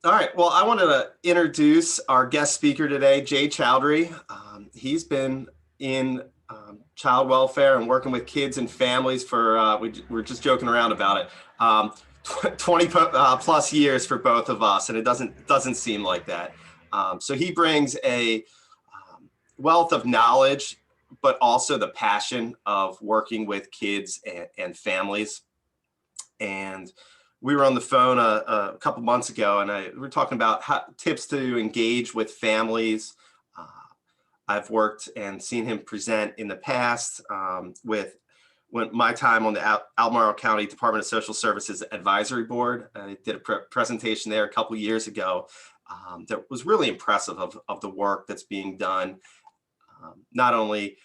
All right. Well, I wanted to introduce our guest speaker today, Jay Chowdhry. He's been in child welfare and working with kids and families for, we're just joking around about it, 20 plus years for both of us, and it doesn't seem like that. So he brings a wealth of knowledge, but also the passion of working with kids and families. And we were on the phone a couple months ago, and we were talking about tips to engage with families. I've worked and seen him present in the past with my time on the Albemarle County Department of Social Services Advisory Board. I did a presentation there a couple years ago that was really impressive of the work that's being done, not only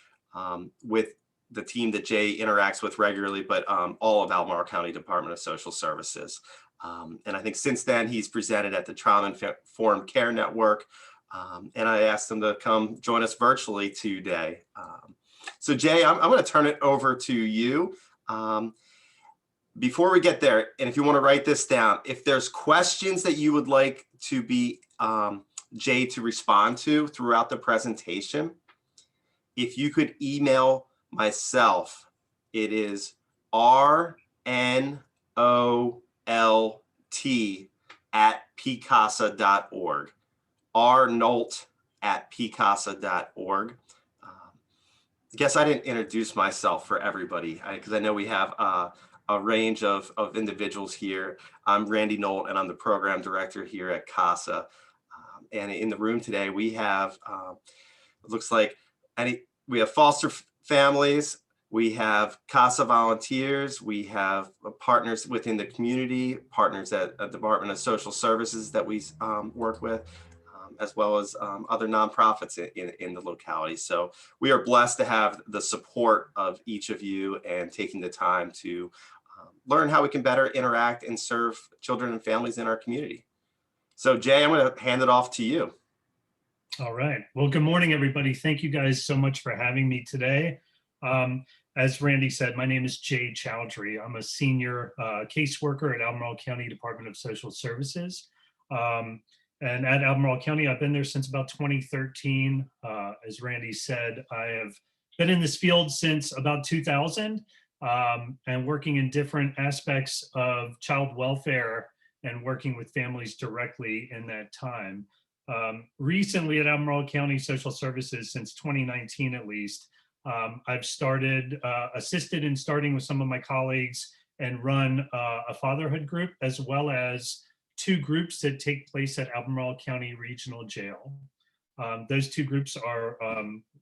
with the team that Jay interacts with regularly, but all of Albemarle County Department of Social Services. And I think since then, he's presented at the Trauma-Informed Care Network, and I asked him to come join us virtually today. So Jay, I'm going to turn it over to you. Before we get there, and if you want to write this down, if there's questions that you would like to be Jay to respond to throughout the presentation, if you could email myself, it is rnolt@pcasa.org, rnolt@pcasa.org. I guess I didn't introduce myself for everybody because I know we have a range of individuals here. I'm Randy Nolt, and I'm the program director here at CASA. And in the room today, we have, it looks like we have foster families, we have CASA volunteers, we have partners within the community, partners at the Department of Social Services that we work with, as well as other nonprofits in the locality. So we are blessed to have the support of each of you and taking the time to learn how we can better interact and serve children and families in our community. So Jay, I'm going to hand it off to you. All right. Well, good morning, everybody. Thank you guys so much for having me today. As Randy said, my name is Jay Chowdhry. I'm a senior caseworker at Albemarle County Department of Social Services. And at Albemarle County, I've been there since about 2013. As Randy said, I have been in this field since about 2000 and working in different aspects of child welfare and working with families directly in that time. Recently at Albemarle County Social Services, since 2019 at least, I've assisted in starting with some of my colleagues and run a fatherhood group, as well as 2 groups that take place at Albemarle County Regional Jail. Those 2 groups are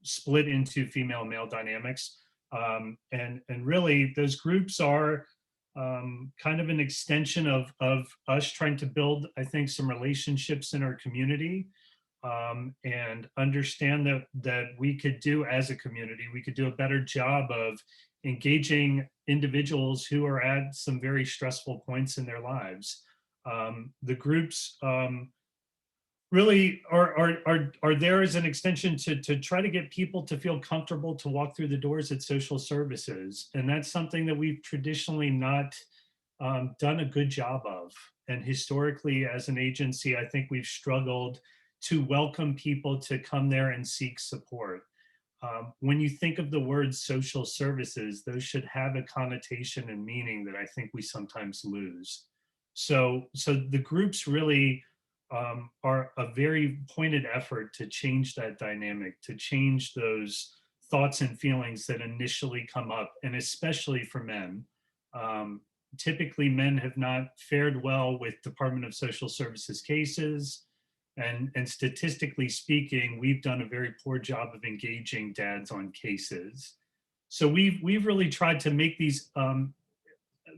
split into female and male dynamics. And really those groups are kind of an extension of us trying to build, I think, some relationships in our community and understand that we could do as a community, we could do a better job of engaging individuals who are at some very stressful points in their lives. The groups really are there as an extension to try to get people to feel comfortable to walk through the doors at social services. And that's something that we've traditionally not done a good job of. And historically, as an agency, I think we've struggled to welcome people to come there and seek support. When you think of the word social services, those should have a connotation and meaning that I think we sometimes lose. So the groups really are a very pointed effort to change that dynamic, to change those thoughts and feelings that initially come up, and especially for men. Typically, men have not fared well with Department of Social Services cases, and statistically speaking, we've done a very poor job of engaging dads on cases. So we've really tried to make these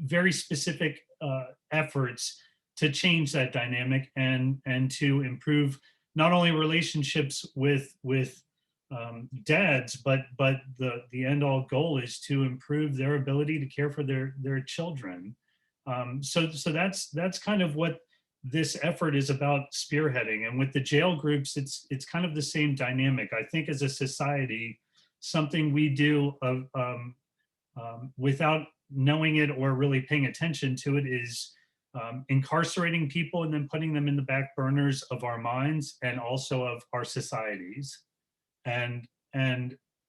very specific efforts to change that dynamic and to improve not only relationships with dads, but the end all goal is to improve their ability to care for their children. So that's kind of what this effort is about spearheading. And with the jail groups, it's kind of the same dynamic. I think as a society, something we do without knowing it or really paying attention to it is incarcerating people and then putting them in the back burners of our minds and also of our societies. And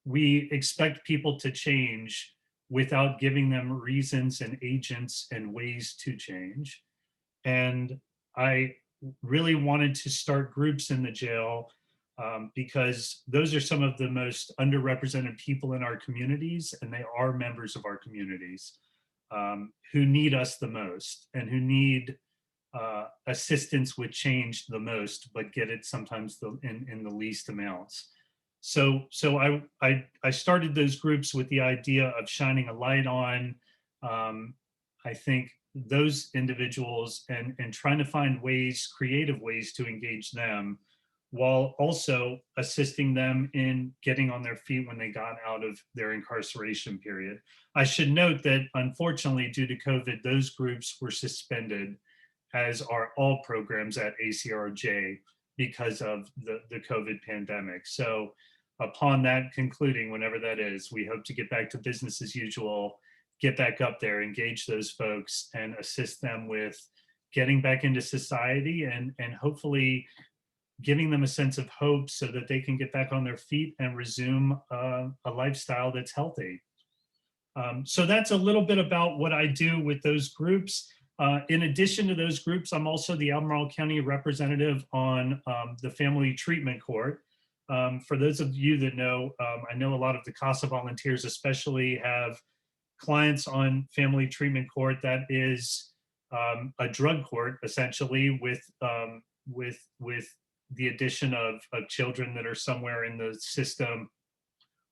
we expect people to change without giving them reasons and agents and ways to change. And I really wanted to start groups in the jail because those are some of the most underrepresented people in our communities, and they are members of our communities who need us the most and who need assistance with change the most, but get it sometimes in the least amounts. So I started those groups with the idea of shining a light on, I think, those individuals and trying to find ways, creative ways to engage them, while also assisting them in getting on their feet when they got out of their incarceration period. I should note that unfortunately, due to COVID, those groups were suspended, as are all programs at ACRJ because of the COVID pandemic. So upon that concluding, whenever that is, we hope to get back to business as usual, get back up there, engage those folks and assist them with getting back into society and hopefully giving them a sense of hope so that they can get back on their feet and resume a lifestyle that's healthy. So that's a little bit about what I do with those groups. In addition to those groups, I'm also the Albemarle County representative on the Family Treatment Court. For those of you that know, I know a lot of the CASA volunteers especially have clients on Family Treatment Court. That is a drug court, essentially, with the addition of children that are somewhere in the system,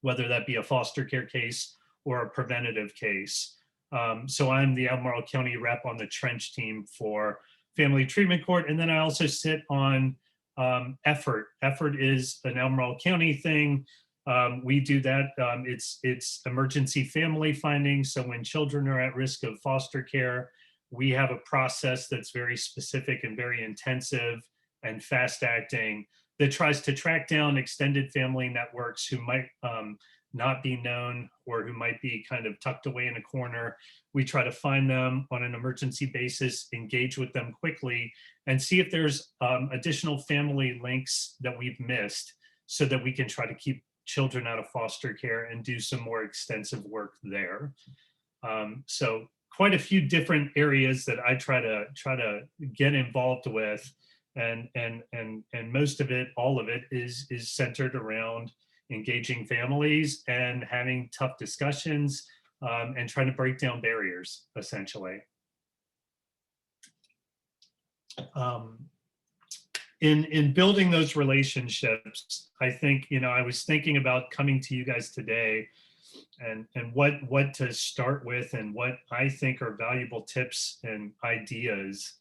whether that be a foster care case or a preventative case. So I'm the Albemarle County rep on the trench team for Family Treatment Court. And then I also sit on Effort. Effort is an Albemarle County thing. We do that. It's emergency family finding. So when children are at risk of foster care, we have a process that's very specific and very intensive and fast acting that tries to track down extended family networks who might not be known or who might be kind of tucked away in a corner. We try to find them on an emergency basis, engage with them quickly, and see if there's additional family links that we've missed so that we can try to keep children out of foster care and do some more extensive work there. So quite a few different areas that I try to get involved with, and most of it, all of it, is centered around engaging families and having tough discussions and trying to break down barriers, essentially. In building those relationships, I think, I was thinking about coming to you guys today and what to start with and what I think are valuable tips and ideas.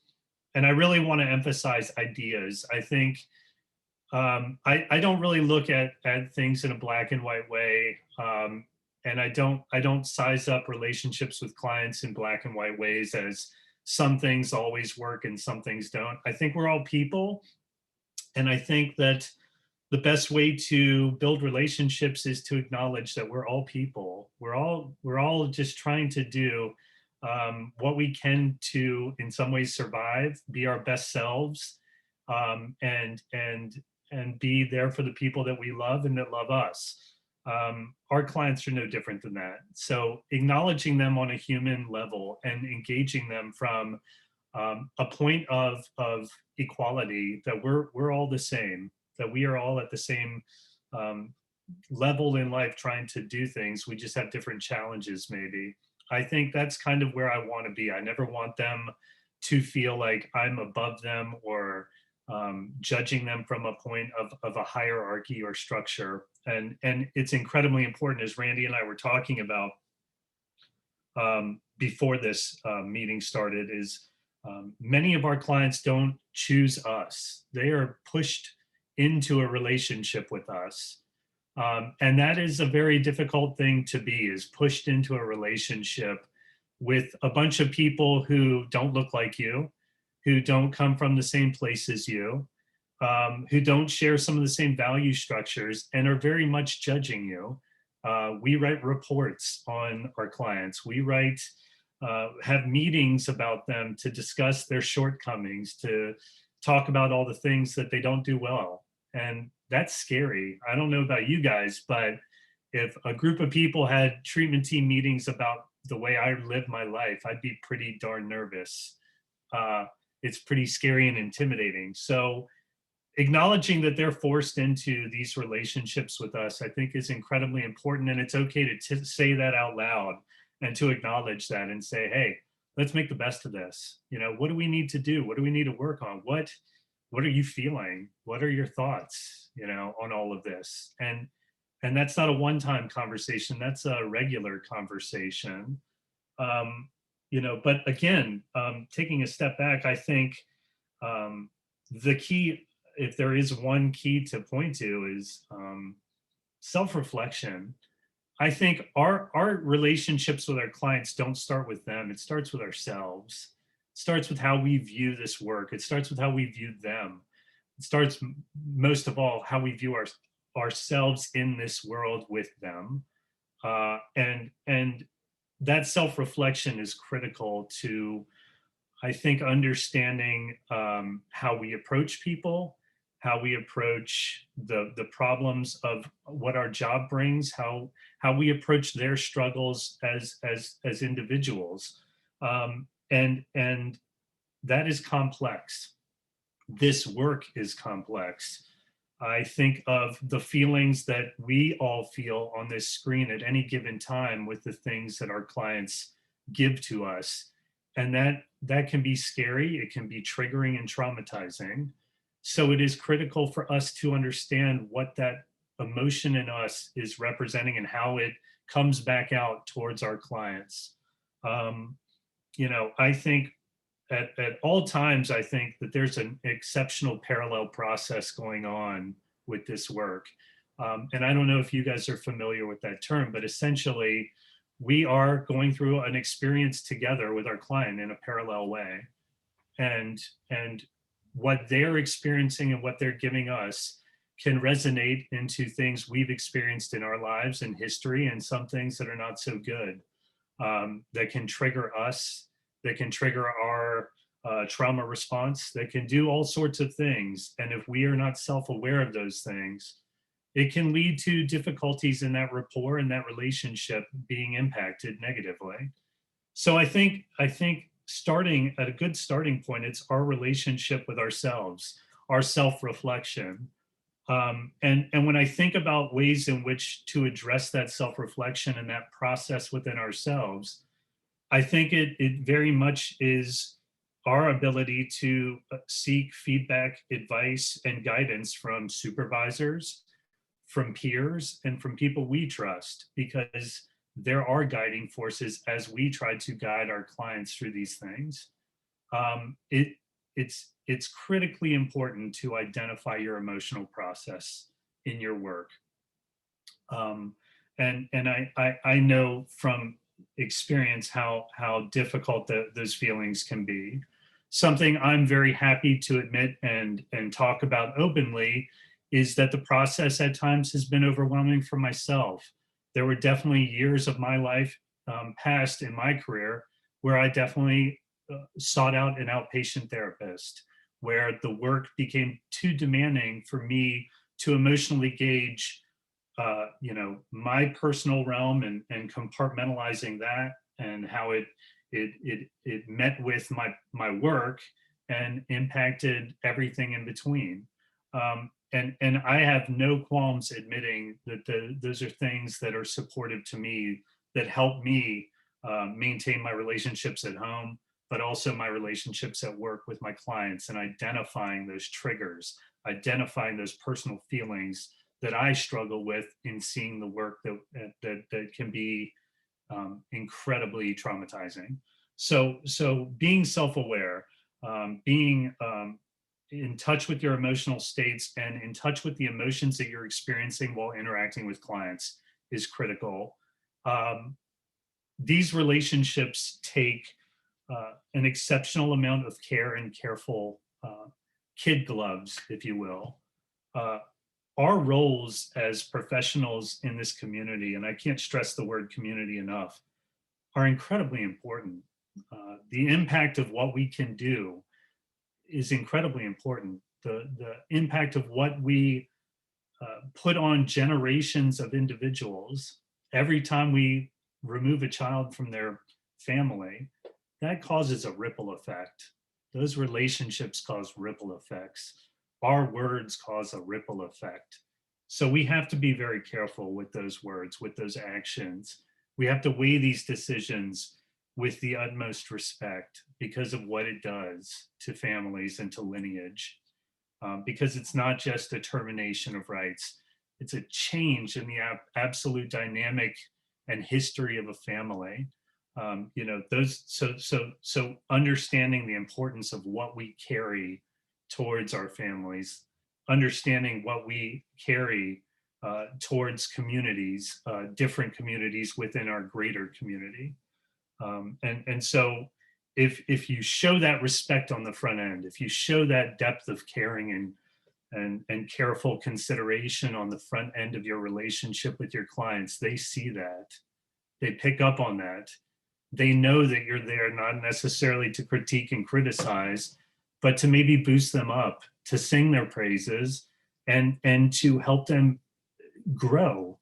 And I really want to emphasize ideas. I think I don't really look at things in a black and white way. And I don't size up relationships with clients in black and white ways as some things always work and some things don't. I think we're all people. And I think that the best way to build relationships is to acknowledge that we're all people. We're all just trying to do what we can to, in some ways, survive, be our best selves, and be there for the people that we love and that love us. Our clients are no different than that. So acknowledging them on a human level and engaging them from a point of equality, that we're all the same, that we are all at the same level in life trying to do things. We just have different challenges, maybe. I think that's kind of where I want to be. I never want them to feel like I'm above them or judging them from a point of a hierarchy or structure. And it's incredibly important, as Randy and I were talking about before this meeting started, is many of our clients don't choose us. They are pushed into a relationship with us. And that is a very difficult thing to be, is pushed into a relationship with a bunch of people who don't look like you, who don't come from the same place as you, who don't share some of the same value structures and are very much judging you. We write reports on our clients. We write have meetings about them to discuss their shortcomings, to talk about all the things that they don't do well. And that's scary. I don't know about you guys, but if a group of people had treatment team meetings about the way I live my life, I'd be pretty darn nervous. Uh, it's pretty scary and intimidating. So acknowledging that they're forced into these relationships with us, I think is incredibly important. And it's okay to say that out loud and to acknowledge that and say, hey, let's make the best of this. You know, what do we need to do? What do we need to work on? What are you feeling? What are your thoughts, you know, on all of this? And that's not a one-time conversation. That's a regular conversation. You know, but again, taking a step back, I think the key, if there is one key to point to, is self-reflection. I think our relationships with our clients don't start with them. It starts with ourselves. It starts with how we view this work. It starts with how we view them. It starts most of all how we view ourselves in this world with them. And that self-reflection is critical to, I think, understanding how we approach people, how we approach the problems of what our job brings, how we approach their struggles as individuals, and that is complex. This work is complex. I think of the feelings that we all feel on this screen at any given time with the things that our clients give to us. And that can be scary, it can be triggering and traumatizing. So it is critical for us to understand what that emotion in us is representing and how it comes back out towards our clients. You know, I think at all times, I think that there's an exceptional parallel process going on with this work. And I don't know if you guys are familiar with that term, but essentially, we are going through an experience together with our client in a parallel way. And what they're experiencing and what they're giving us can resonate into things we've experienced in our lives and history, and some things that are not so good, that can trigger us, that can trigger our trauma response, that can do all sorts of things. And if we are not self-aware of those things, it can lead to difficulties in that rapport and that relationship being impacted negatively. So I think starting at a good starting point, it's our relationship with ourselves, our self-reflection. And when I think about ways in which to address that self-reflection and that process within ourselves, I think it very much is our ability to seek feedback, advice, and guidance from supervisors, from peers, and from people we trust, because there are guiding forces as we try to guide our clients through these things. It's critically important to identify your emotional process in your work. And I know from experience how difficult those feelings can be. Something I'm very happy to admit and talk about openly is that the process at times has been overwhelming for myself. There were definitely years of my life past in my career where I definitely sought out an outpatient therapist, where the work became too demanding for me to emotionally gauge you know, my personal realm and compartmentalizing that, and how it met with my work and impacted everything in between. And I have no qualms admitting that those are things that are supportive to me, that help me maintain my relationships at home, but also my relationships at work with my clients, and identifying those triggers, identifying those personal feelings that I struggle with in seeing the work that can be incredibly traumatizing. So being self-aware, being in touch with your emotional states and in touch with the emotions that you're experiencing while interacting with clients is critical. These relationships take an exceptional amount of care and careful kid gloves, if you will. Our roles as professionals in this community, and I can't stress the word community enough, are incredibly important. The impact of what we can do is incredibly important. The impact of what we put on generations of individuals every time we remove a child from their family, that causes a ripple effect. Those relationships cause ripple effects. Our words cause a ripple effect. So we have to be very careful with those words, with those actions. We have to weigh these decisions with the utmost respect because of what it does to families and to lineage. Because it's not just a termination of rights, it's a change in the absolute dynamic and history of a family. So understanding the importance of what we carry towards our families, understanding what we carry towards communities, different communities within our greater community. And so if you show that respect on the front end, if you show that depth of caring and careful consideration on the front end of your relationship with your clients, they see that, they pick up on that. They know that you're there not necessarily to critique and criticize, but to maybe boost them up, to sing their praises, and to help them grow.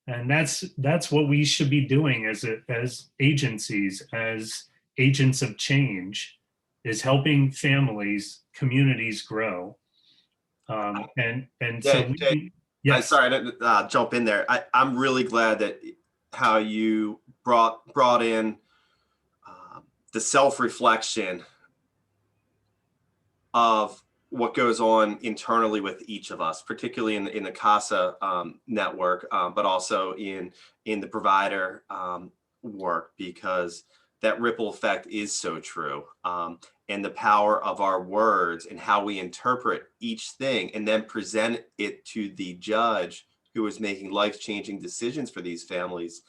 And that's what we should be doing as agencies, as agents of change, is helping families, communities grow. And so Jay, I'm yes. sorry to jump in there. I'm really glad that how you brought in the self-reflection of what goes on internally with each of us, particularly in the CASA network, but also in the provider work, because that ripple effect is so true. And the power of our words and how we interpret each thing and then present it to the judge who is making life-changing decisions for these families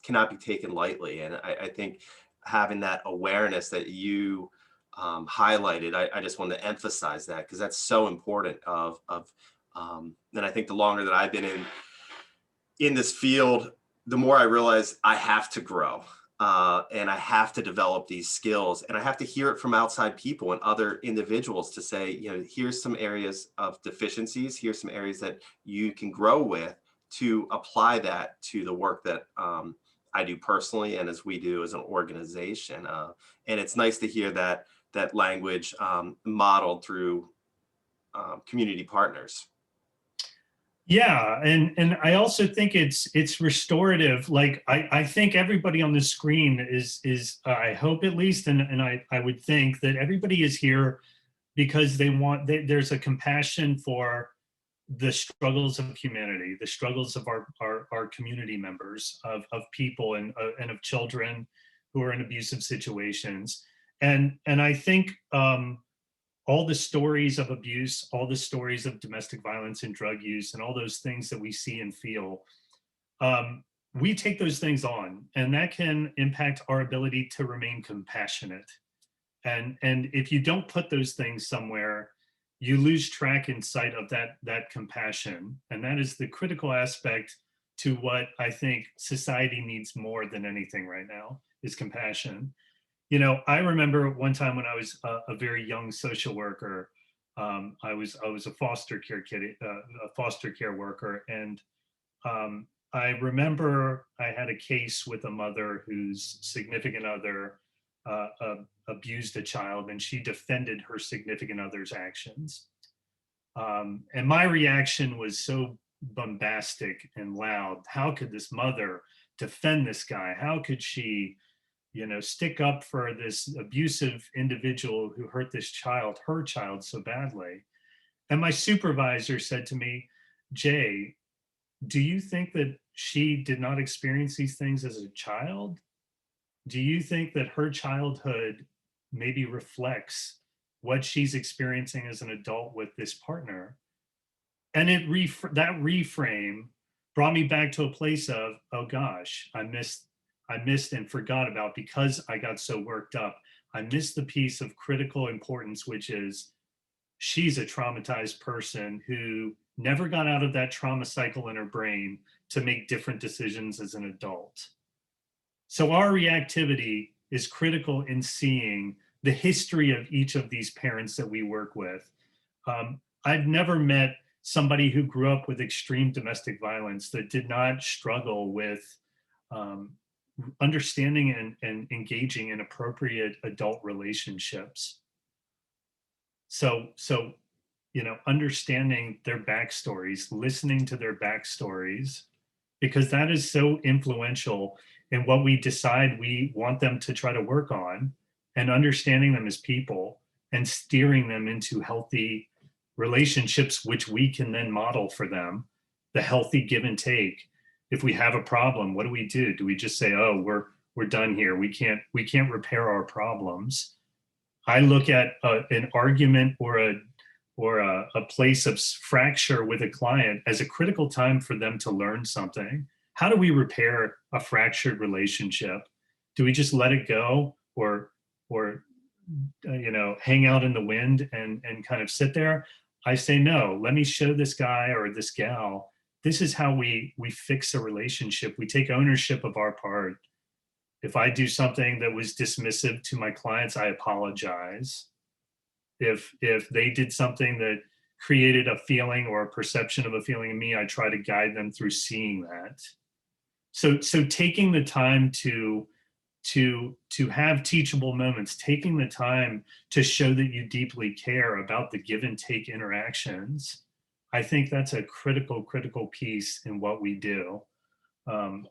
cannot be taken lightly. And I think having that awareness that you highlighted, I just want to emphasize that, because that's so important. And I think the longer that I've been in this field, the more I realize I have to grow. And I have to develop these skills, and I have to hear it from outside people and other individuals to say, here's some areas of deficiencies, here's some areas that you can grow with, to apply that to the work that I do personally and as we do as an organization. And it's nice to hear that language modeled through community partners. Yeah, and I also think it's restorative. Like I think everybody on the screen is I hope at least, and I would think that everybody is here because there's a compassion for the struggles of humanity, the struggles of our community members, of people and of children who are in abusive situations. And I think all the stories of abuse, all the stories of domestic violence and drug use, and all those things that we see and feel, we take those things on, and that can impact our ability to remain compassionate. And if you don't put those things somewhere, you lose track in sight of that compassion. And that is the critical aspect to what I think society needs more than anything right now, is compassion. I remember one time when I was a very young social worker. I was a foster care kid, a foster care worker, and I remember I had a case with a mother whose significant other abused a child, and she defended her significant other's actions. And my reaction was so bombastic and loud. How could this mother defend this guy? How could she stick up for this abusive individual who hurt her child so badly? And my supervisor said to me, Jay, do you think that she did not experience these things as a child? Do you think that her childhood maybe reflects what she's experiencing as an adult with this partner? And that reframe brought me back to a place of, oh gosh, I missed and forgot about, because I got so worked up, I missed the piece of critical importance, which is she's a traumatized person who never got out of that trauma cycle in her brain to make different decisions as an adult. So our reactivity is critical in seeing the history of each of these parents that we work with. I've never met somebody who grew up with extreme domestic violence that did not struggle with um, understanding and engaging in appropriate adult relationships. So, understanding their backstories, listening to their backstories, because that is so influential in what we decide we want them to try to work on, and understanding them as people and steering them into healthy relationships, which we can then model for them, the healthy give and take. If we have a problem, what do? Do we just say, oh, we're done here. We can't repair our problems. I look at an argument or a place of fracture with a client as a critical time for them to learn something. How do we repair a fractured relationship? Do we just let it go, or hang out in the wind and kind of sit there? I say, no, let me show this guy or this gal, this is how we fix a relationship. We take ownership of our part. If I do something that was dismissive to my clients, I apologize. If they did something that created a feeling or a perception of a feeling in me, I try to guide them through seeing that. So taking the time to have teachable moments, taking the time to show that you deeply care about the give and take interactions, I think that's a critical piece in what we do. So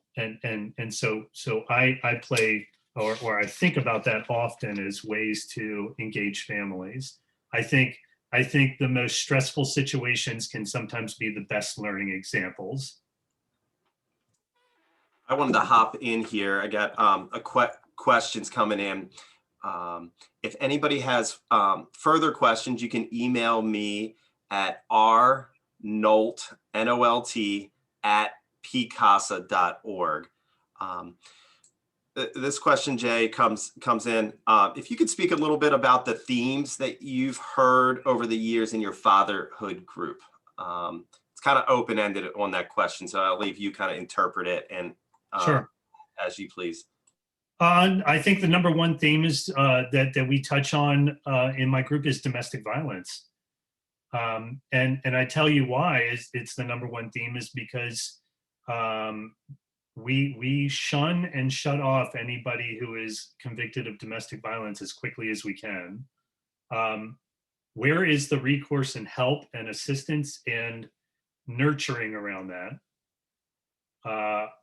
I play, or I think about that often as ways to engage families. I think the most stressful situations can sometimes be the best learning examples. I wanted to hop in here. I got questions coming in. If anybody has further questions, you can email me at rnolt, N-O-L-T, at pcasa.org. This question, Jay, comes in. If you could speak a little bit about the themes that you've heard over the years in your fatherhood group. It's kind of open-ended on that question, so I'll leave you kind of interpret it and Sure. As you please. I think the number one theme is that we touch on in my group is domestic violence. And I tell you why it's the number one theme is because we shun and shut off anybody who is convicted of domestic violence as quickly as we can. Where is the recourse and help and assistance and nurturing around that?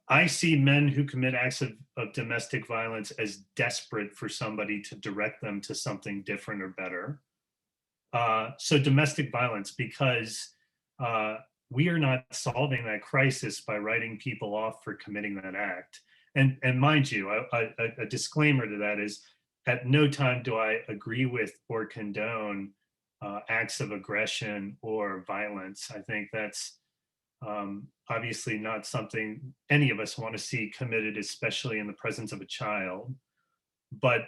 I see men who commit acts of domestic violence as desperate for somebody to direct them to something different or better. So domestic violence, because we are not solving that crisis by writing people off for committing that act. And mind you, a disclaimer to that is at no time do I agree with or condone acts of aggression or violence. I think that's obviously not something any of us want to see committed, especially in the presence of a child. But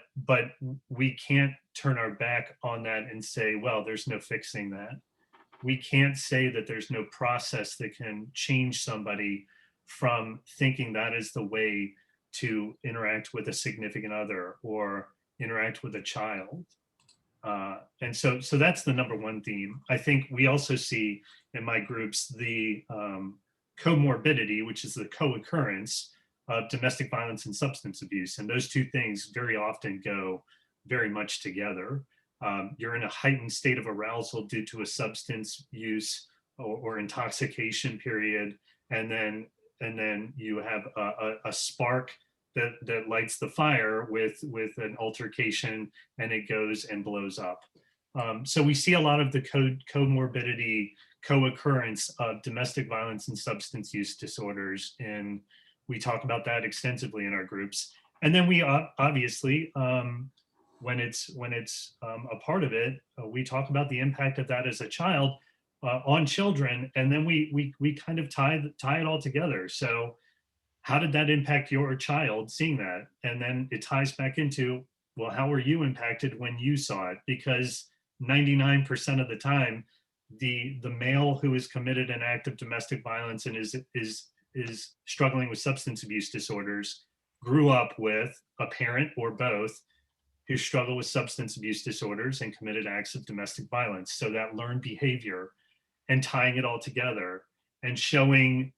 we can't turn our back on that and say, well, there's no fixing that. We can't say that there's no process that can change somebody from thinking that is the way to interact with a significant other or interact with a child. And so that's the number one theme. I think we also see in my groups the comorbidity, which is the co-occurrence of domestic violence and substance abuse. And those two things very often go very much together. You're in a heightened state of arousal due to a substance use or intoxication period. And then you have a spark that lights the fire with an altercation, and it goes and blows up. So we see a lot of the comorbidity, co-occurrence of domestic violence and substance use disorders, and we talk about that extensively in our groups. And then we obviously, when it's a part of it, we talk about the impact of that as a child on children, and then we kind of tie it all together. So how did that impact your child seeing that? And then it ties back into, well, how were you impacted when you saw it? Because 99% of the time, the male who has committed an act of domestic violence and is struggling with substance abuse disorders grew up with a parent or both who struggle with substance abuse disorders and committed acts of domestic violence. So that learned behavior and tying it all together and showing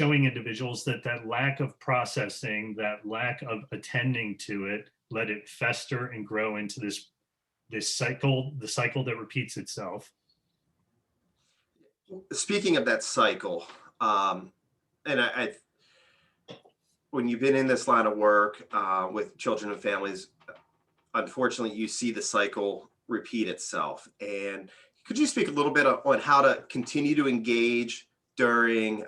individuals that that lack of processing, that lack of attending to it, let it fester and grow into this cycle, the cycle that repeats itself. Speaking of that cycle, and when you've been in this line of work with children and families, unfortunately, you see the cycle repeat itself. And could you speak a little bit on how to continue to engage during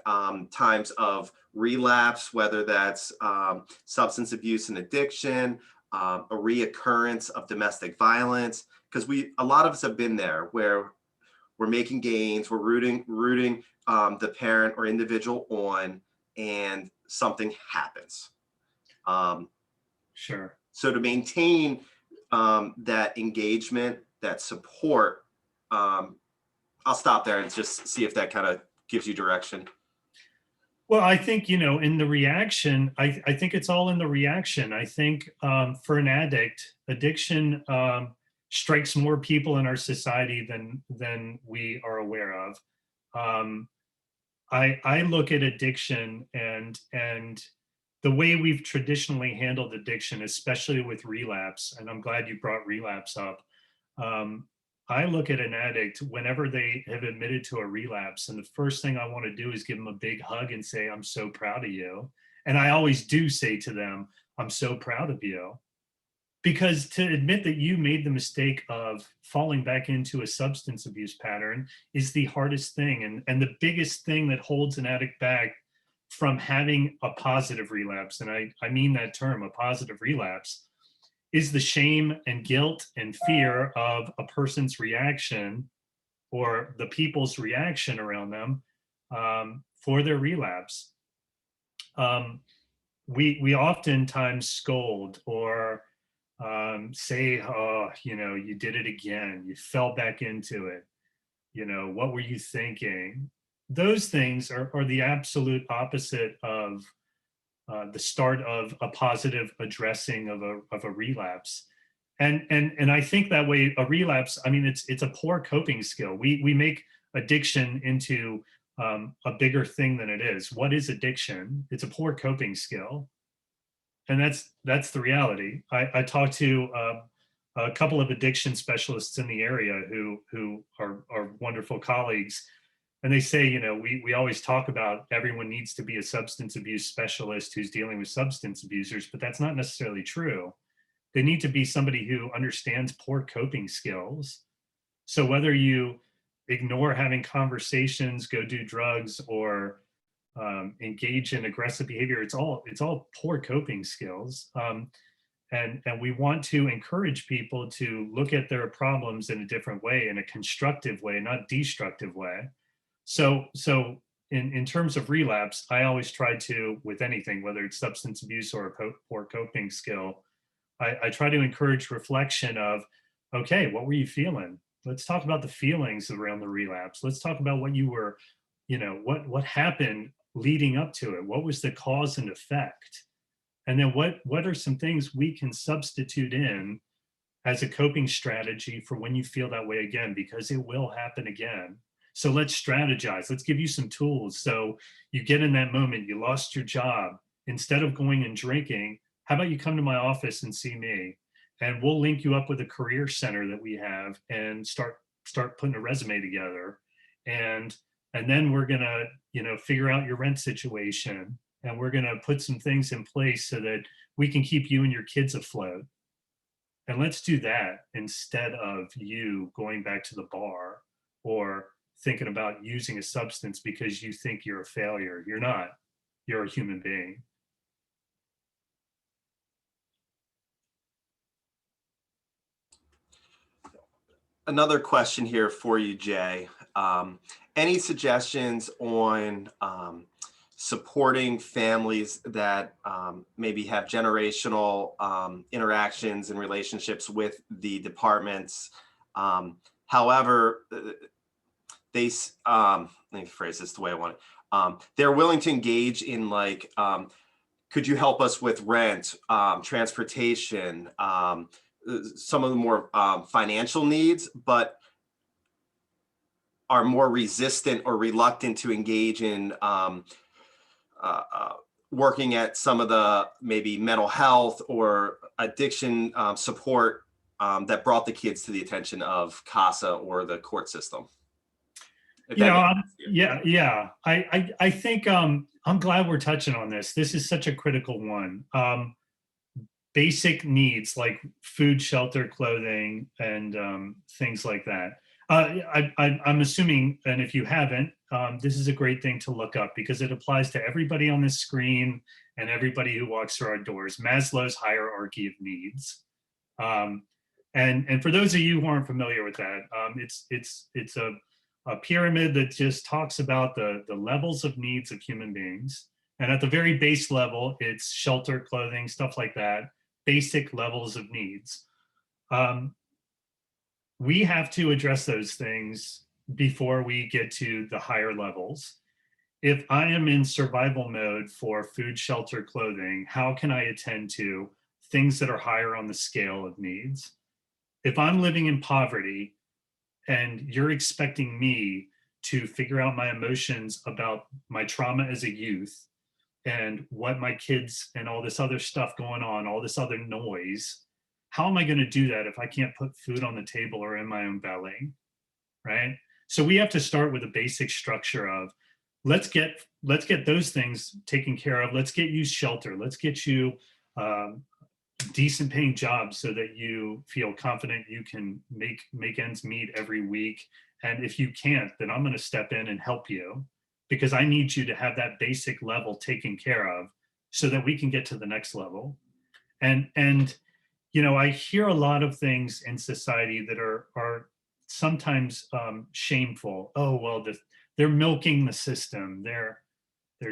times of relapse, whether that's substance abuse and addiction, a reoccurrence of domestic violence? Because a lot of us have been there where we're making gains, we're rooting the parent or individual on, and something happens. Sure. So to maintain that engagement, that support, I'll stop there and just see if that kind of gives you direction. Well, I think, in the reaction, I think it's all in the reaction. I think for an addict, addiction strikes more people in our society than we are aware of. I look at addiction and the way we've traditionally handled addiction, especially with relapse, and I'm glad you brought relapse up. I look at an addict whenever they have admitted to a relapse, and the first thing I want to do is give them a big hug and say, I'm so proud of you. And I always do say to them, I'm so proud of you. Because to admit that you made the mistake of falling back into a substance abuse pattern is the hardest thing. And the biggest thing that holds an addict back from having a positive relapse, and I mean that term, a positive relapse, is the shame and guilt and fear of a person's reaction or the people's reaction around them for their relapse. We oftentimes scold or say, oh, you did it again. You fell back into it. What were you thinking? Those things are the absolute opposite of the start of a positive addressing of a relapse. And I think that way, a relapse, I mean, it's a poor coping skill. We make addiction into a bigger thing than it is. What is addiction? It's a poor coping skill. And that's the reality. I talked to a couple of addiction specialists in the area who are wonderful colleagues. And they say, we always talk about everyone needs to be a substance abuse specialist who's dealing with substance abusers, but that's not necessarily true. They need to be somebody who understands poor coping skills. So whether you ignore having conversations, go do drugs, or engage in aggressive behavior, it's all poor coping skills. And we want to encourage people to look at their problems in a different way, in a constructive way, not destructive way. So in terms of relapse, I always try to, with anything, whether it's substance abuse or a poor coping skill, I try to encourage reflection of, okay, what were you feeling? Let's talk about the feelings around the relapse. Let's talk about what you were, what happened leading up to it. What was the cause and effect? And then what are some things we can substitute in as a coping strategy for when you feel that way again, because it will happen again. So let's strategize. Let's give you some tools. So you get in that moment, you lost your job. Instead of going and drinking, how about you come to my office and see me? And we'll link you up with a career center that we have and start putting a resume together. And then we're gonna, figure out your rent situation. And we're gonna put some things in place so that we can keep you and your kids afloat. And let's do that instead of you going back to the bar or thinking about using a substance because you think you're a failure. You're not. You're a human being. Another question here for you, Jay. Any suggestions on supporting families that maybe have generational interactions and relationships with the departments? However, let me phrase this the way I want it. They're willing to engage in could you help us with rent, transportation, some of the more financial needs, but are more resistant or reluctant to engage in working at some of the maybe mental health or addiction support that brought the kids to the attention of CASA or the court system? If that makes sense to you. Yeah. I think I'm glad we're touching on this. This is such a critical one. Basic needs like food, shelter, clothing, and things like that. I'm assuming, and if you haven't, this is a great thing to look up because it applies to everybody on this screen and everybody who walks through our doors. Maslow's Hierarchy of Needs. And for those of you who aren't familiar with that, it's a pyramid that just talks about the levels of needs of human beings. And at the very base level, it's shelter, clothing, stuff like that, basic levels of needs. We have to address those things before we get to the higher levels. If I am in survival mode for food, shelter, clothing, how can I attend to things that are higher on the scale of needs? If I'm living in poverty and you're expecting me to figure out my emotions about my trauma as a youth and what my kids and all this other stuff going on, all this other noise, how am I going to do that if I can't put food on the table or in my own belly, right? So we have to start with a basic structure of let's get those things taken care of. Let's get you shelter. Let's get you decent paying jobs so that you feel confident you can make ends meet every week. And if you can't, then I'm going to step in and help you because I need you to have that basic level taken care of so that we can get to the next level. And you know, I hear a lot of things in society that are sometimes shameful. Oh, well, they're milking the system. They're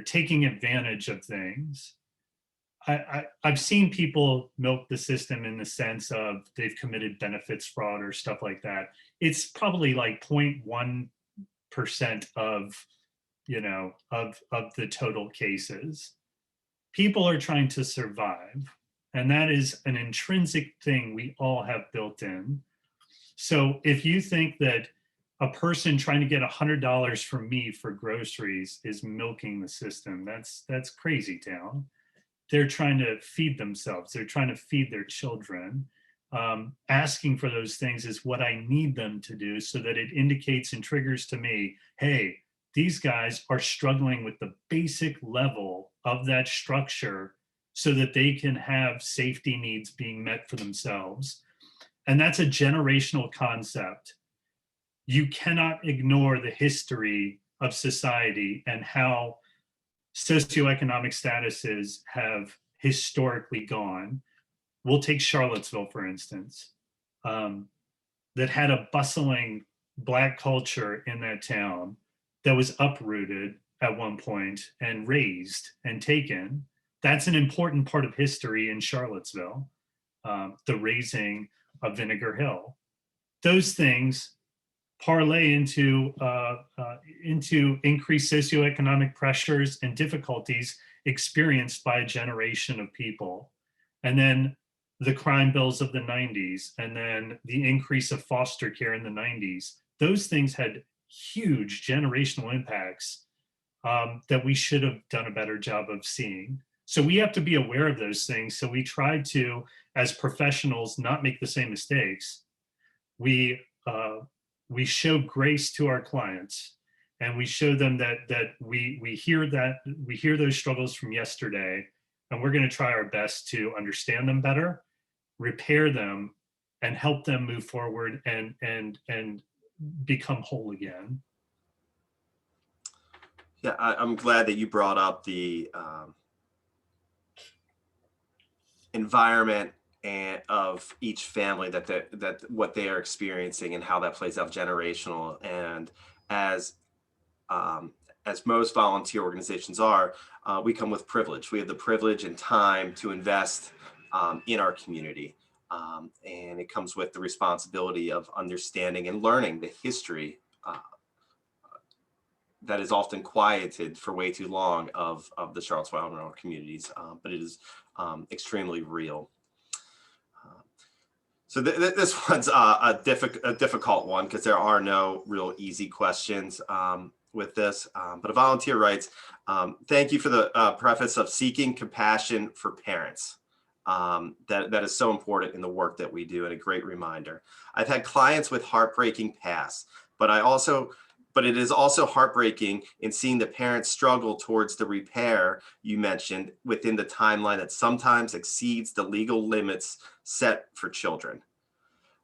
taking advantage of things. I've seen people milk the system in the sense of they've committed benefits fraud or stuff like that. It's probably like 0.1% of, you know, of the total cases. People are trying to survive. And that is an intrinsic thing we all have built in. So if you think that a person trying to get $100 from me for groceries is milking the system, that's crazy town. They're trying to feed themselves. They're trying to feed their children. Asking for those things is what I need them to do so that it indicates and triggers to me, hey, these guys are struggling with the basic level of that structure so that they can have safety needs being met for themselves. And that's a generational concept. You cannot ignore the history of society and how socioeconomic statuses have historically gone. We'll take Charlottesville, for instance, that had a bustling Black culture in that town that was uprooted at one point and raised and taken. That's an important part of history in Charlottesville, the raising of Vinegar Hill. Those things parlay into increased socioeconomic pressures and difficulties experienced by a generation of people. And then the crime bills of the 90s, and then the increase of foster care in the 90s. Those things had huge generational impacts that we should have done a better job of seeing. So we have to be aware of those things. So we try to, as professionals, not make the same mistakes. We show grace to our clients, and we show them that we hear those struggles from yesterday, and we're going to try our best to understand them better, repair them, and help them move forward and become whole again. Yeah, I'm glad that you brought up the environment and of each family that what they are experiencing and how that plays out generational. And as most volunteer organizations are, we come with privilege. We have the privilege and time to invest in our community. And it comes with the responsibility of understanding and learning the history that is often quieted for way too long of the Charlottesville and Albemarle communities, but it is extremely real. So this one's a difficult one because there are no real easy questions with this. But a volunteer writes, thank you for the preface of seeking compassion for parents. That is so important in the work that we do, and a great reminder. I've had clients with heartbreaking pasts, but it is also heartbreaking in seeing the parents struggle towards the repair you mentioned within the timeline that sometimes exceeds the legal limits set for children.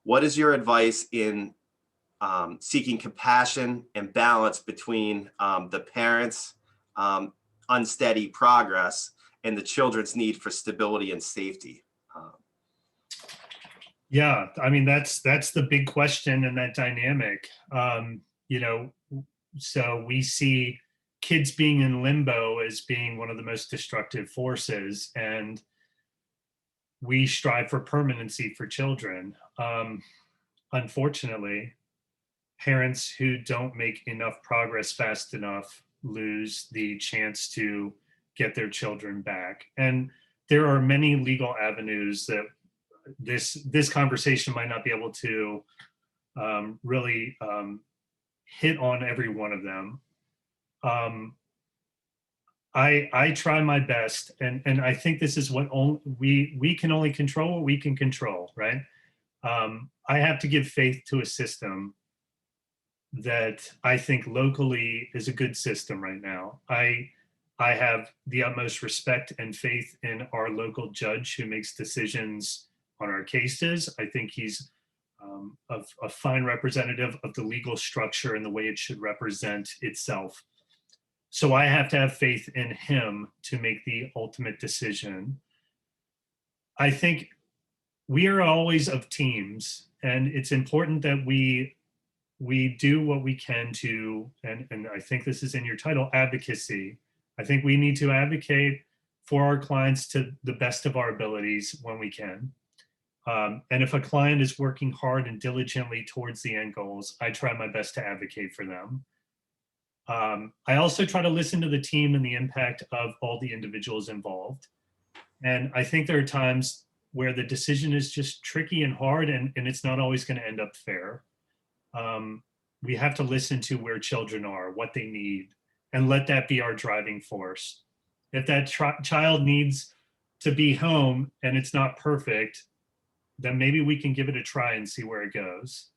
What is your advice in seeking compassion and balance between the parents' unsteady progress and the children's need for stability and safety? Yeah, I mean, that's the big question in that dynamic. So we see kids being in limbo as being one of the most destructive forces, and we strive for permanency for children. Unfortunately, parents who don't make enough progress fast enough lose the chance to get their children back. And there are many legal avenues that this conversation might not be able to really hit on every one of them. I try my best, and I think this is what we can only control what we can control, right? I have to give faith to a system that I think locally is a good system right now. I have the utmost respect and faith in our local judge who makes decisions on our cases. I think he's a fine representative of the legal structure and the way it should represent itself. So I have to have faith in him to make the ultimate decision. I think we are always of teams, and it's important that we do what we can to, and I think this is in your title, advocacy. I think we need to advocate for our clients to the best of our abilities when we can. And if a client is working hard and diligently towards the end goals, I try my best to advocate for them. I also try to listen to the team and the impact of all the individuals involved. And I think there are times where the decision is just tricky and hard, and it's not always going to end up fair. We have to listen to where children are, what they need, and let that be our driving force. If that child needs to be home and it's not perfect, then maybe we can give it a try and see where it goes.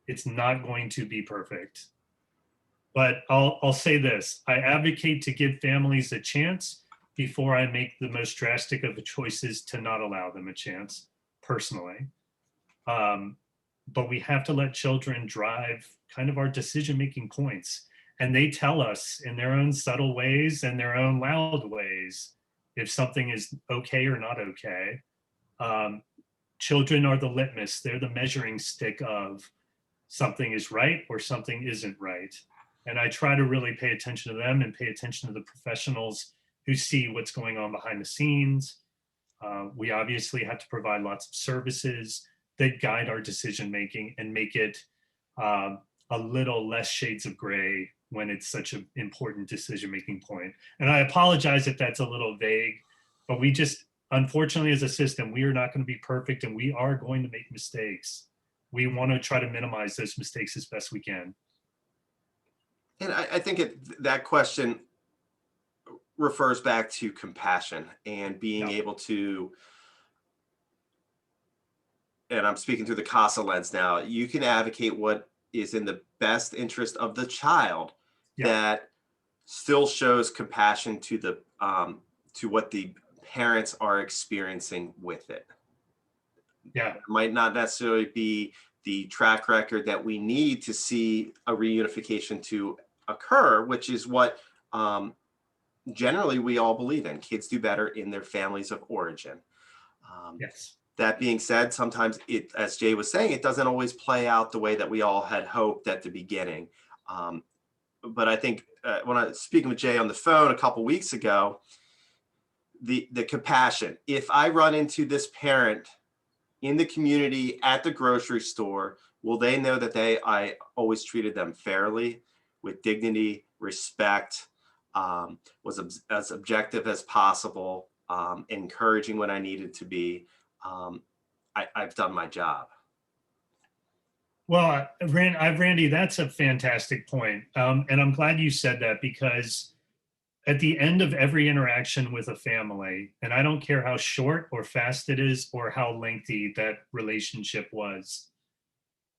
It's not going to be perfect. But I'll say this, I advocate to give families a chance before I make the most drastic of the choices to not allow them a chance, personally. But we have to let children drive kind of our decision-making points. And they tell us in their own subtle ways and their own loud ways if something is okay or not okay. Children are the litmus. They're the measuring stick of something is right or something isn't right. And I try to really pay attention to them and pay attention to the professionals who see what's going on behind the scenes. We obviously have to provide lots of services that guide our decision-making and make it a little less shades of gray when it's such an important decision-making point. And I apologize if that's a little vague, but we just, unfortunately, as a system, we are not going to be perfect, and we are going to make mistakes. We want to try to minimize those mistakes as best we can. And I think that question refers back to compassion and being able to, and I'm speaking through the CASA lens now, you can advocate what is in the best interest of the child that still shows compassion to the to what the parents are experiencing with it. It might not necessarily be the track record that we need to see a reunification to occur, which is what generally we all believe in. Kids do better in their families of origin. That being said, sometimes it, as Jay was saying, it doesn't always play out the way that we all had hoped at the beginning. But I think when I was speaking with Jay on the phone a couple weeks ago, the compassion, if I run into this parent in the community at the grocery store, will they know that I always treated them fairly, with dignity, respect, was as objective as possible, encouraging when I needed to be. I've done my job. Well, Randy, that's a fantastic point. And I'm glad you said that, because at the end of every interaction with a family, and I don't care how short or fast it is or how lengthy that relationship was,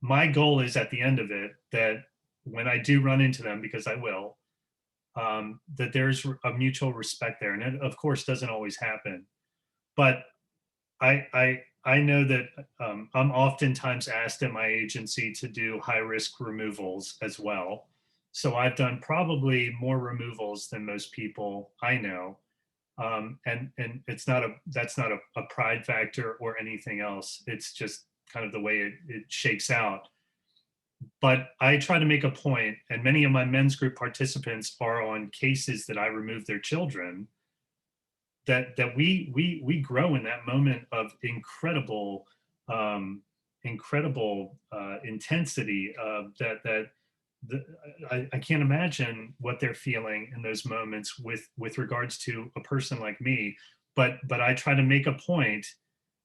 my goal is at the end of it that when I do run into them, because I will, that there's a mutual respect there. And it, of course, doesn't always happen. But I know that I'm oftentimes asked at my agency to do high risk removals as well. So I've done probably more removals than most people I know. And it's not that's not a pride factor or anything else. It's just kind of the way it shakes out. But I try to make a point, and many of my men's group participants are on cases that I removed their children, that we grow in that moment of incredible intensity, that I can't imagine what they're feeling in those moments with regards to a person like me. But I try to make a point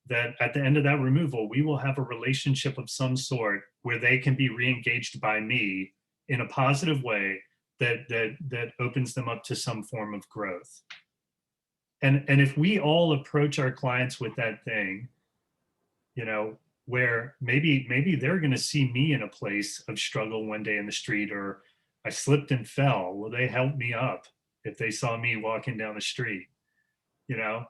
that at the end of that removal, we will have a relationship of some sort where they can be re-engaged by me in a positive way that opens them up to some form of growth. And if we all approach our clients with that thing, you know, where maybe they're going to see me in a place of struggle one day in the street, or I slipped and fell, will they help me up if they saw me walking down the street? You know,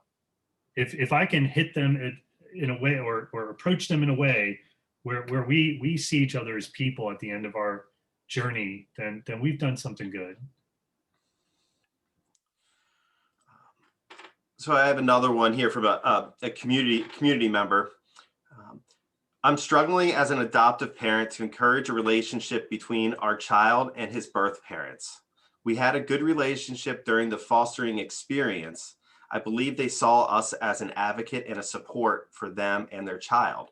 if I can hit them in a way, or approach them in a way where we see each other as people at the end of our journey, then we've done something good. So I have another one here from a community member. I'm struggling as an adoptive parent to encourage a relationship between our child and his birth parents. We had a good relationship during the fostering experience. I believe they saw us as an advocate and a support for them and their child.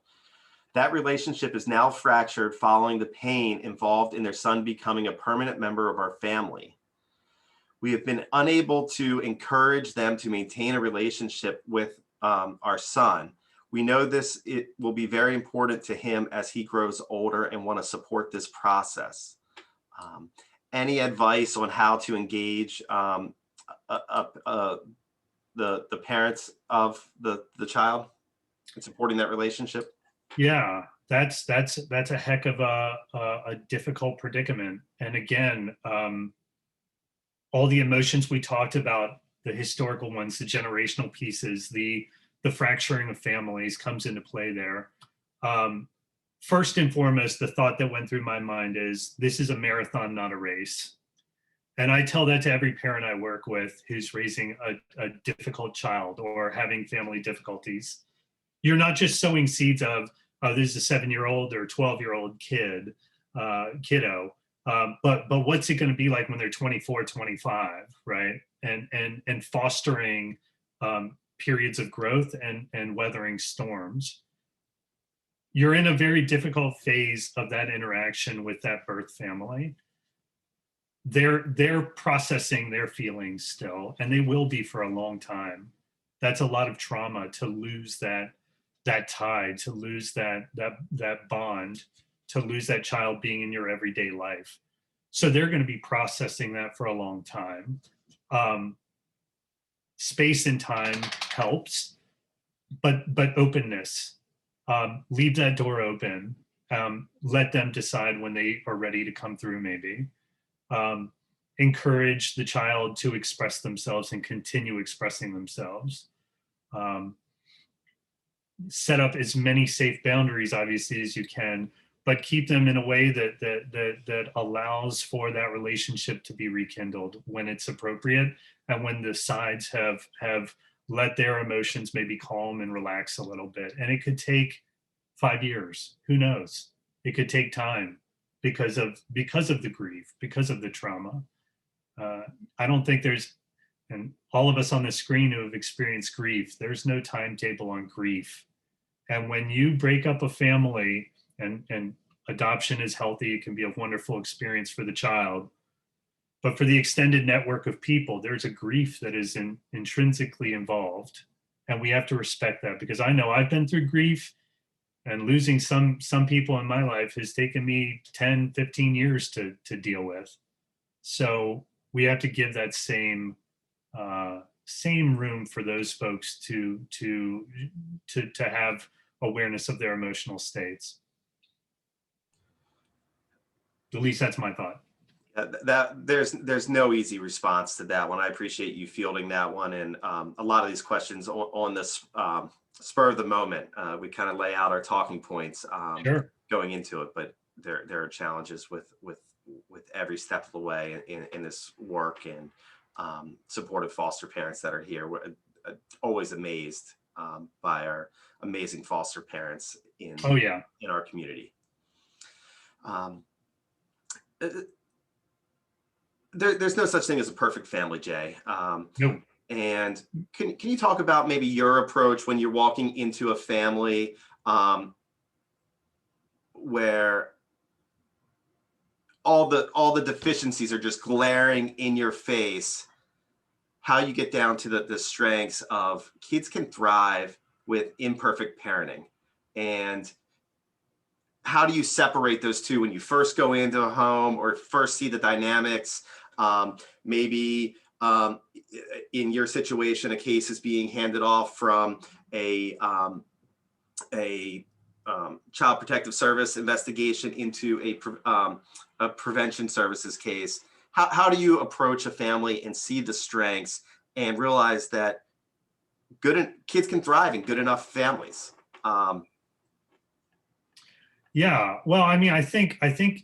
That relationship is now fractured following the pain involved in their son becoming a permanent member of our family. We have been unable to encourage them to maintain a relationship with our son. We know it will be very important to him as he grows older, and want to support this process. Any advice on how to engage the parents of the child and supporting that relationship? Yeah, that's a heck of a difficult predicament. And again, all the emotions we talked about, the historical ones, the generational pieces, the fracturing of families comes into play there. First and foremost, the thought that went through my mind is, this is a marathon, not a race. And I tell that to every parent I work with who's raising a difficult child or having family difficulties. You're not just sowing seeds of, oh, this is a 7-year-old or 12-year-old kiddo, but what's it going to be like when they're 24, 25, right? And fostering periods of growth and weathering storms. You're in a very difficult phase of that interaction with that birth family. They're processing their feelings still, and they will be for a long time. That's a lot of trauma to lose that tie, to lose that bond, to lose that child being in your everyday life. So they're going to be processing that for a long time. Space and time helps, but openness. Leave that door open. Let them decide when they are ready to come through, maybe. Encourage the child to express themselves and continue expressing themselves. Set up as many safe boundaries, obviously, as you can, but keep them in a way that allows for that relationship to be rekindled when it's appropriate, and when the sides have let their emotions maybe calm and relax a little bit. And it could take 5 years. Who knows? It could take time because of the grief, because of the trauma. I don't think there's, and all of us on the screen who have experienced grief, there's no timetable on grief. And when you break up a family, and adoption is healthy, it can be a wonderful experience for the child. But for the extended network of people, there's a grief that is intrinsically involved. And we have to respect that, because I know I've been through grief, and losing some people in my life has taken me 10, 15 years to deal with. So we have to give that same room for those folks to have awareness of their emotional states. At least that's my thought. That there's no easy response to that one. I appreciate you fielding that one, and a lot of these questions on this spur of the moment. We kind of lay out our talking points Sure. going into it, but there are challenges with every step of the way in this work, and supportive foster parents that are here. We're always amazed by our amazing foster parents in our community. There's no such thing as a perfect family, Jay. No. And can you talk about maybe your approach when you're walking into a family where all the deficiencies are just glaring in your face, how you get down to the strengths of kids can thrive with imperfect parenting, and how do you separate those two when you first go into a home or first see the dynamics? Maybe in your situation, a case is being handed off from a child protective service investigation into a prevention services case. How do you approach a family and see the strengths and realize that kids can thrive in good enough families? Yeah, well, I mean, I think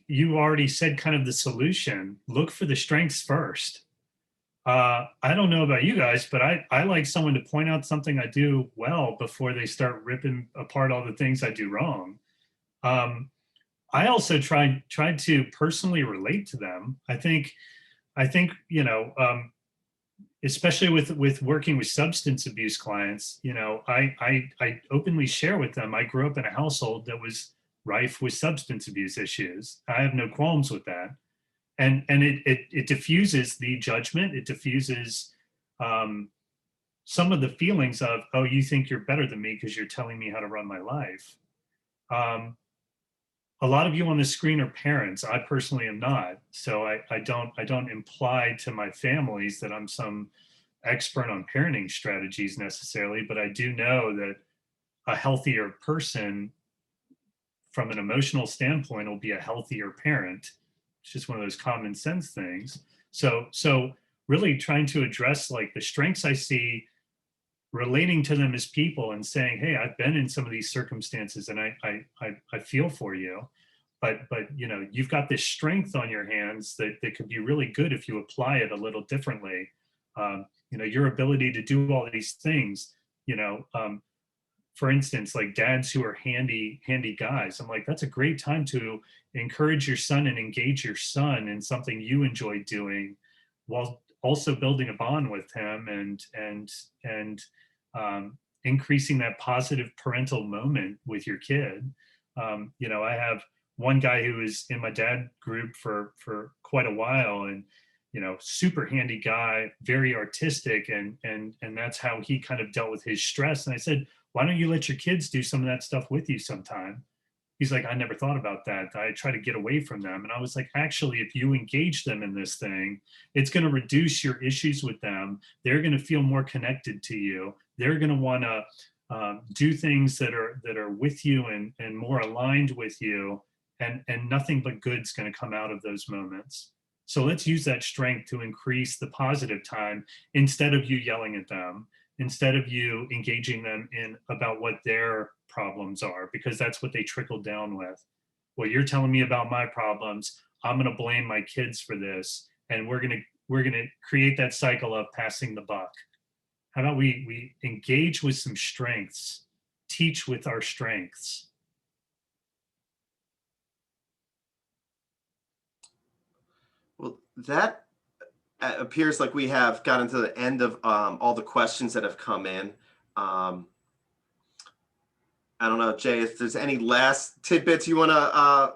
you already said kind of the solution. Look for the strengths first. I don't know about you guys, but I like someone to point out something I do well before they start ripping apart all the things I do wrong. I also tried to personally relate to them. I think you know, especially with working with substance abuse clients, you know, I openly share with them. I grew up in a household that was rife with substance abuse issues. I have no qualms with that. And it diffuses the judgment. It diffuses some of the feelings of, oh, you think you're better than me because you're telling me how to run my life. A lot of you on the screen are parents. I personally am not. So I don't imply to my families that I'm some expert on parenting strategies necessarily, but I do know that a healthier person from an emotional standpoint will be a healthier parent. It's just one of those common sense things. So really trying to address like the strengths I see, relating to them as people and saying, hey, I've been in some of these circumstances and I feel for you, but you know, you've got this strength on your hands that could be really good if you apply it a little differently. You know, your ability to do all these things, you know, for instance, like dads who are handy guys. I'm like, that's a great time to encourage your son and engage your son in something you enjoy doing, while also building a bond with him and increasing that positive parental moment with your kid. You know, I have one guy who was in my dad group for quite a while, and you know, super handy guy, very artistic, and that's how he kind of dealt with his stress. And I said, why don't you let your kids do some of that stuff with you sometime? He's like, I never thought about that. I try to get away from them. And I was like, actually, if you engage them in this thing, it's going to reduce your issues with them. They're going to feel more connected to you. They're going to want to do things that are with you and more aligned with you. And nothing but good's going to come out of those moments. So let's use that strength to increase the positive time instead of you yelling at them, instead of you engaging them in about what their problems are, because that's what they trickle down with. Well, you're telling me about my problems. I'm going to blame my kids for this. And we're going to create that cycle of passing the buck. How about we engage with some strengths, teach with our strengths. Well, that appears like we have gotten to the end of all the questions that have come in. I don't know, Jay, if there's any last tidbits you want to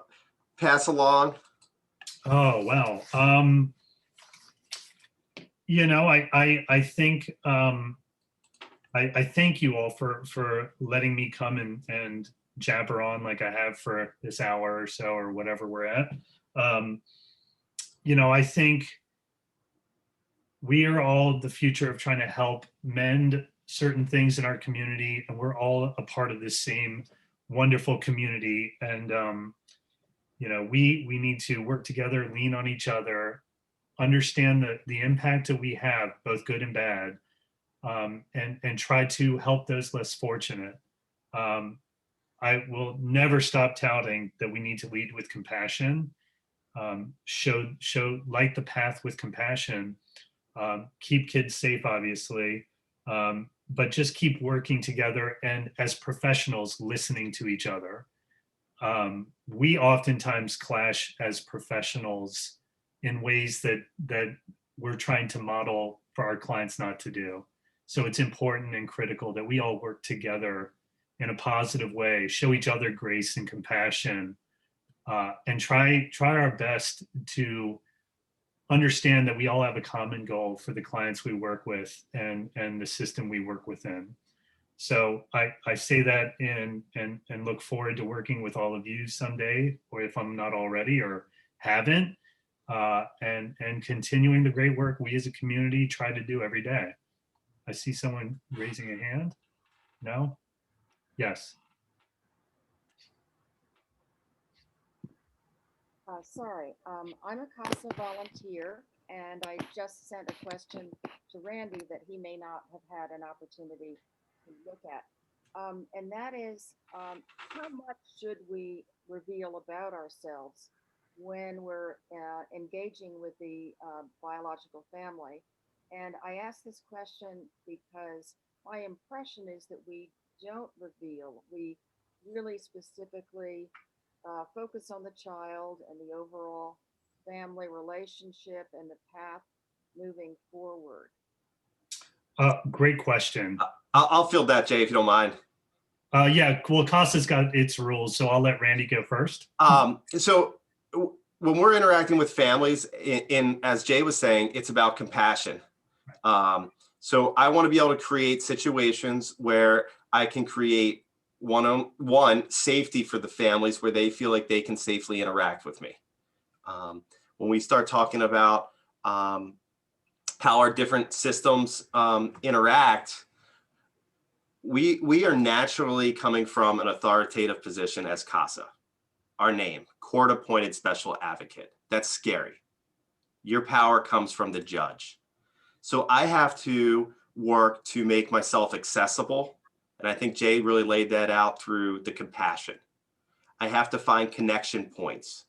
pass along. Oh, wow. I think I thank you all for letting me come and jabber on like I have for this hour or so or whatever we're at. Um, I think we are all the future of trying to help mend certain things in our community, and we're all a part of this same wonderful community. And we need to work together, lean on each other, understand the impact that we have, both good and bad, and try to help those less fortunate. Um, I will never stop touting that we need to lead with compassion, light the path with compassion, keep kids safe, obviously, but just keep working together and as professionals listening to each other. We oftentimes clash as professionals in ways that we're trying to model for our clients not to do. So it's important and critical that we all work together in a positive way, show each other grace and compassion, and try our best to understand that we all have a common goal for the clients we work with and the system we work within. So I say that and look forward to working with all of you someday, or if I'm not already or haven't, and continuing the great work we as a community try to do every day. I see someone raising a hand. No? Yes. Sorry, I'm a CASA volunteer, and I just sent a question to Randy that he may not have had an opportunity to look at. And that is, how much should we reveal about ourselves when we're engaging with the biological family? And I ask this question because my impression is that we don't reveal. We really specifically focus on the child and the overall family relationship and the path moving forward. Great question. I'll field that, Jay, if you don't mind. Yeah, well, CASA's got its rules, so I'll let Randy go first. So when we're interacting with families, as Jay was saying, it's about compassion. So I want to be able to create situations where I can create one-on-one safety for the families where they feel like they can safely interact with me. When we start talking about how our different systems interact, we are naturally coming from an authoritative position as CASA. Our name, Court Appointed Special Advocate. That's scary. Your power comes from the judge. So I have to work to make myself accessible. And I think Jay really laid that out through the compassion. I have to find connection points.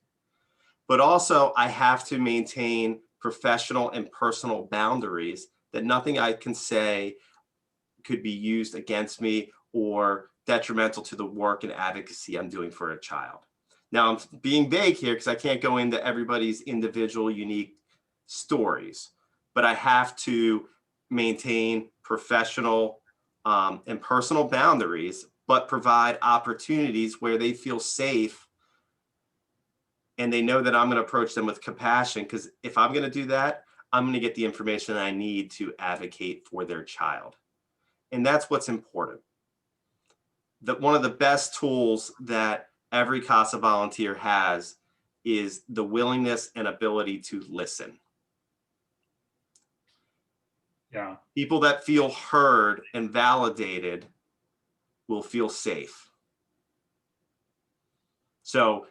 But also I have to maintain professional and personal boundaries that nothing I can say could be used against me or detrimental to the work and advocacy I'm doing for a child. Now I'm being vague here because I can't go into everybody's individual unique stories, but I have to maintain professional and personal boundaries, but provide opportunities where they feel safe and they know that I'm going to approach them with compassion, because if I'm going to do that, I'm going to get the information I need to advocate for their child. And that's what's important. That one of the best tools that every CASA volunteer has is the willingness and ability to listen. Yeah. People that feel heard and validated will feel safe. So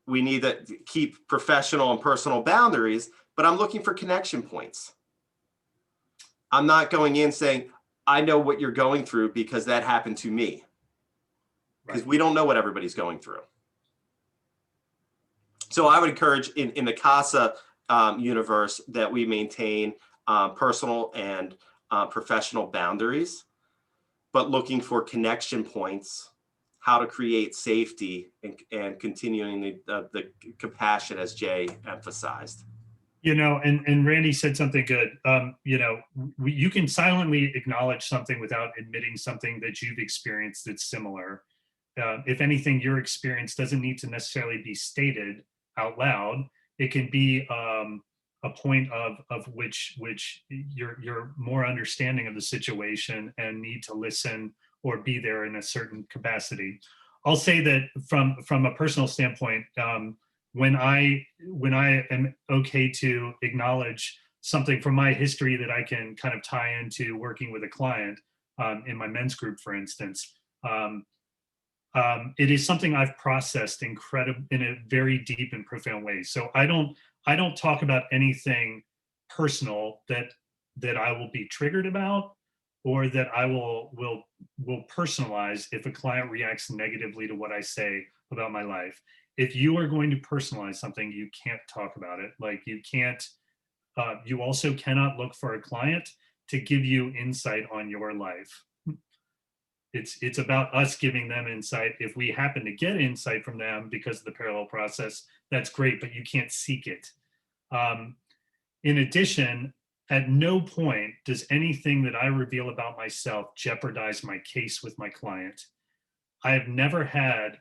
we need to keep professional and personal boundaries, but I'm looking for connection points. I'm not going in saying, I know what you're going through because that happened to me. Because we don't know what everybody's going through. So I would encourage in the CASA universe that we maintain personal and professional boundaries, but looking for connection points, how to create safety and continuing the compassion, as Jay emphasized. And Randy said something good. You can silently acknowledge something without admitting something that you've experienced that's similar. If anything, your experience doesn't need to necessarily be stated out loud. It can be a point of which you're more understanding of the situation and need to listen or be there in a certain capacity. I'll say that from a personal standpoint, when I am okay to acknowledge something from my history that I can kind of tie into working with a client in my men's group, for instance, it is something I've processed in a very deep and profound way. So I don't talk about anything personal that I will be triggered about, or that I will personalize if a client reacts negatively to what I say about my life. If you are going to personalize something, you can't talk about it. Like you can't, you also cannot look for a client to give you insight on your life. It's about us giving them insight. If we happen to get insight from them because of the parallel process, that's great, but you can't seek it. In addition, at no point does anything that I reveal about myself jeopardize my case with my client. I have never had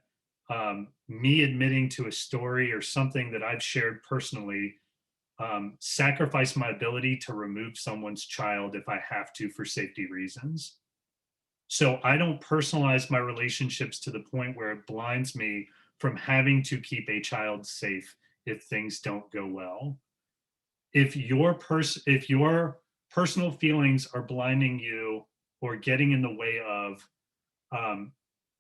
me admitting to a story or something that I've shared personally sacrifice my ability to remove someone's child if I have to for safety reasons. So I don't personalize my relationships to the point where it blinds me from having to keep a child safe if things don't go well. If your personal feelings are blinding you or getting in the way of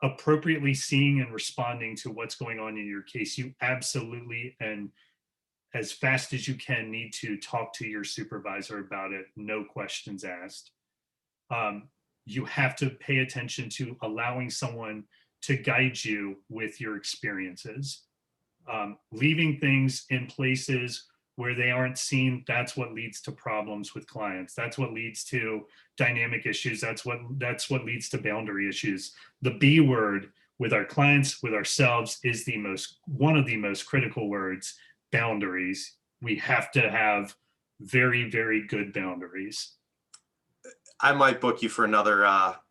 appropriately seeing and responding to what's going on in your case, you absolutely, and as fast as you can, need to talk to your supervisor about it, no questions asked. You have to pay attention to allowing someone to guide you with your experiences. Leaving things in places where they aren't seen, that's what leads to problems with clients. That's what leads to dynamic issues. That's what leads to boundary issues. The B word with our clients, with ourselves, is one of the most critical words: boundaries. We have to have very, very good boundaries. I might book you for another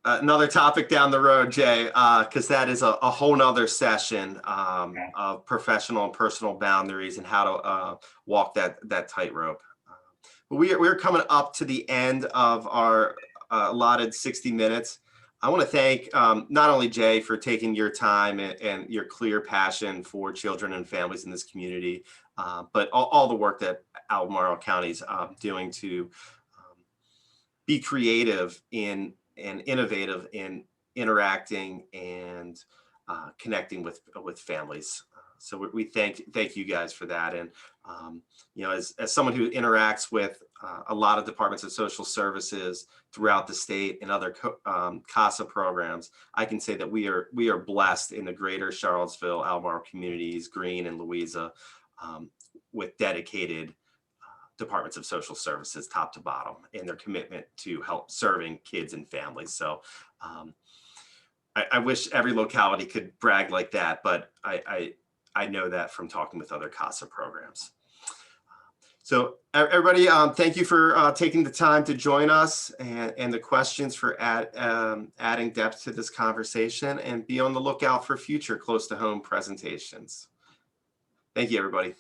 topic down the road, Jay, because that is a whole nother session of professional and personal boundaries and how to walk that tightrope. But we're coming up to the end of our allotted 60 minutes. I want to thank not only Jay for taking your time and your clear passion for children and families in this community, but all the work that Albemarle County's doing to be creative and innovative in interacting and connecting with families. So we thank you guys for that. And you know, as someone who interacts with a lot of departments of social services throughout the state and other CASA programs, I can say that we are blessed in the greater Charlottesville, Albemarle communities, Greene and Louisa, with dedicated departments of social services, top to bottom, and their commitment to help serving kids and families. So I wish every locality could brag like that, but I know that from talking with other CASA programs. So everybody, thank you for taking the time to join us and the questions for adding depth to this conversation, and be on the lookout for future close to home presentations. Thank you, everybody.